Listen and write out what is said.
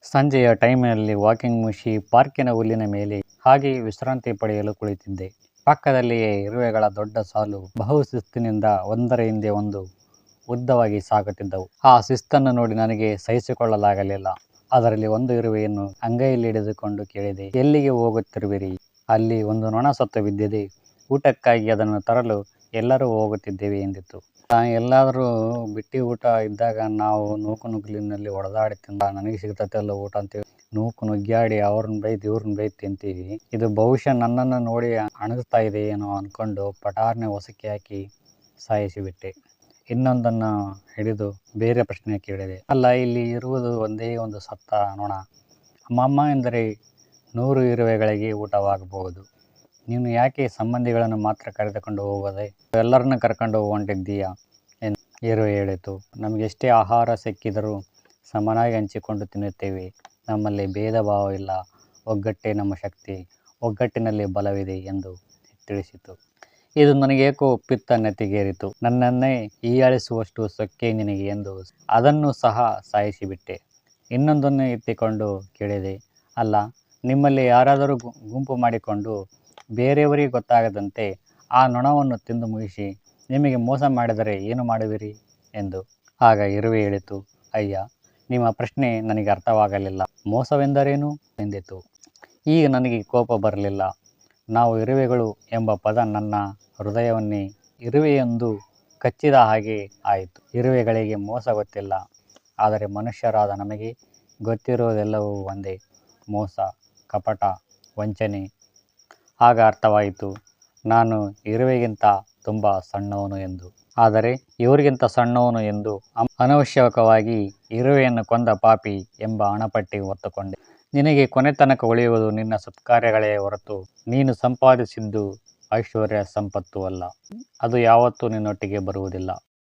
ಸಂಜೆಯ ಟೈಮಿನಲ್ಲಿ ವಾಕಿಂಗ್ ಮುಗಿಸಿ ಪಾರ್ಕಿನ ಹುಲ್ಲಿನ ಮೇಲೆ ಹಾಗೆ ವಿಶ್ರಾಂತಿ ಪಡೆಯಲು ಕುಳಿತಿದ್ದೆ. ಪಕ್ಕದಲ್ಲಿಯೇ ಇರುವೆಗಳ ದೊಡ್ಡ ಸಾಲು ಬಹು ಶಿಸ್ತಿನಿಂದ ಒಂದರ ಹಿಂದೆ ಒಂದು ಉದ್ದವಾಗಿ ಸಾಗುತ್ತಿದ್ದವು. ಆ ಶಿಸ್ತನ್ನು ನೋಡಿ ನನಗೆ ಸಹಿಸಿಕೊಳ್ಳಲಾಗಲಿಲ್ಲ. ಅದರಲ್ಲಿ ಒಂದು ಇರುವೆಯನ್ನು ಅಂಗೈಯಲ್ಲಿ ಹಿಡಿದುಕೊಂಡು ಕೇಳಿದೆ, ಎಲ್ಲಿಗೆ ಹೋಗುತ್ತಿರುವಿರಿ? ಅಲ್ಲಿ ಒಂದು ನೊಣ ಸತ್ತು ಬಿದ್ದಿದೆ, ಊಟಕ್ಕಾಗಿ ಅದನ್ನು ತರಲು ಎಲ್ಲರೂ ಹೋಗುತ್ತಿದ್ದೇವೆ ಎಂದಿತು. ಎಲ್ಲಾದರೂ ಬಿಟ್ಟಿ ಊಟ ಇದ್ದಾಗ ನಾವು ನೂಕು ನುಗ್ಗಲಿನಲ್ಲಿ ಹೊಡೆದಾಡಿ ತಿಂದ ನನಗೆ ಸಿಗ್ತೈತೆಲ್ಲ ಊಟ ಅಂತೇಳಿ ನೂಕು ನುಗ್ಗಾಡಿ ಅವ್ರನ್ನ ಬೈದು ಇವ್ರನ್ನ ಬೈದು ತಿಂತೀವಿ. ಇದು ಬಹುಶಃ ನನ್ನನ್ನು ನೋಡಿ ಅಣಗಿಸ್ತಾ ಇದೆ ಏನೋ ಅಂದ್ಕೊಂಡು ಪಟಾರ್ನೆ ಹೊಸಕಿ ಹಾಕಿ ಸಾಯಿಸಿಬಿಟ್ಟೆ. ಇನ್ನೊಂದನ್ನು ಹಿಡಿದು ಬೇರೆ ಪ್ರಶ್ನೆ ಕೇಳಿದೆ, ಅಲ್ಲ ಇಲ್ಲಿ ಇರುವುದು ಒಂದೇ ಒಂದು ಸತ್ತ ನೊಣ, ಅಮ್ಮಮ್ಮ ಎಂದರೆ 100 ಇರುವೆಗಳಿಗೆ ಊಟವಾಗಬಹುದು. ನೀನು ಯಾಕೆ ಸಂಬಂಧಿಗಳನ್ನು ಮಾತ್ರ ಕರೆದುಕೊಂಡು ಹೋಗೋದೆ? ಎಲ್ಲರನ್ನ ಕರ್ಕೊಂಡು ಹೊಂಟಿದ್ದೀಯಾ ಎಂದು ಇರುವೆ ಹೇಳಿತು. ನಮಗೆಷ್ಟೇ ಆಹಾರ ಸಿಕ್ಕಿದರೂ ಸಮನಾಗಿ ಹಂಚಿಕೊಂಡು ತಿನ್ನುತ್ತೇವೆ. ನಮ್ಮಲ್ಲಿ ಭೇದ ಭಾವ ಇಲ್ಲ. ಒಗ್ಗಟ್ಟೇ ನಮ್ಮ ಶಕ್ತಿ. ಒಗ್ಗಟ್ಟಿನಲ್ಲಿ ಬಲವಿದೆ ಎಂದು ತಿಳಿಸಿತು. ಇದು ನನಗೇಕೋ ಪಿತ್ತ ನೆತ್ತಿಗೇರಿತು. ನನ್ನನ್ನೇ ಹೀಯಾಳಿಸುವಷ್ಟು ಸೊಕ್ಕೆ ನಿನಗೆ ಎಂದು ಅದನ್ನು ಸಹ ಸಾಯಿಸಿಬಿಟ್ಟೆ. ಇನ್ನೊಂದನ್ನು ಎತ್ತಿಕೊಂಡು ಕೇಳಿದೆ, ಅಲ್ಲ ನಿಮ್ಮಲ್ಲಿ ಯಾರಾದರೂ ಗುಂಪು ಮಾಡಿಕೊಂಡು ಬೇರೆಯವರಿಗೆ ಗೊತ್ತಾಗದಂತೆ ಆ ನೊಣವನ್ನು ತಿಂದು ಮುಗಿಸಿ ನಿಮಗೆ ಮೋಸ ಮಾಡಿದರೆ ಏನು ಮಾಡುವಿರಿ ಎಂದು. ಆಗ ಇರುವೆ ಹೇಳಿತು, ಅಯ್ಯ, ನಿಮ್ಮ ಪ್ರಶ್ನೆ ನನಗೆ ಅರ್ಥವಾಗಲಿಲ್ಲ. ಮೋಸವೆಂದರೇನು ಎಂದಿತು. ಈಗ ನನಗೆ ಕೋಪ ಬರಲಿಲ್ಲ. ನಾವು ಇರುವೆಗಳು ಎಂಬ ಪದ ನನ್ನ ಹೃದಯವನ್ನೇ ಇರುವೆಯೊಂದು ಕಚ್ಚಿದ ಹಾಗೆ ಆಯಿತು. ಇರುವೆಗಳಿಗೆ ಮೋಸ ಗೊತ್ತಿಲ್ಲ, ಆದರೆ ಮನುಷ್ಯರಾದ ನಮಗೆ ಗೊತ್ತಿರುವುದೆಲ್ಲವೂ ಒಂದೇ, ಮೋಸ, ಕಪಟ, ವಂಚನೆ. ಆಗ ಅರ್ಥವಾಯಿತು ನಾನು ಇರುವೆಗಿಂತ ತುಂಬ ಸಣ್ಣವನು ಎಂದು. ಆದರೆ ಇವರಿಗಿಂತ ಸಣ್ಣವನು ಎಂದು ಅನವಶ್ಯಕವಾಗಿ ಇರುವೆಯನ್ನು ಕೊಂದ ಪಾಪಿ ಎಂಬ ಹಣಪಟ್ಟಿ ಹೊತ್ತುಕೊಂಡೆ. ನಿನಗೆ ಕೊನೆ ತನಕ ಉಳಿಯುವುದು ನಿನ್ನ ಸತ್ಕಾರ್ಯಗಳೇ ಹೊರತು ನೀನು ಸಂಪಾದಿಸಿದ್ದು ಐಶ್ವರ್ಯ ಸಂಪತ್ತು ಅಲ್ಲ. ಅದು ಯಾವತ್ತೂ ನಿನ್ನೊಟ್ಟಿಗೆ ಬರುವುದಿಲ್ಲ.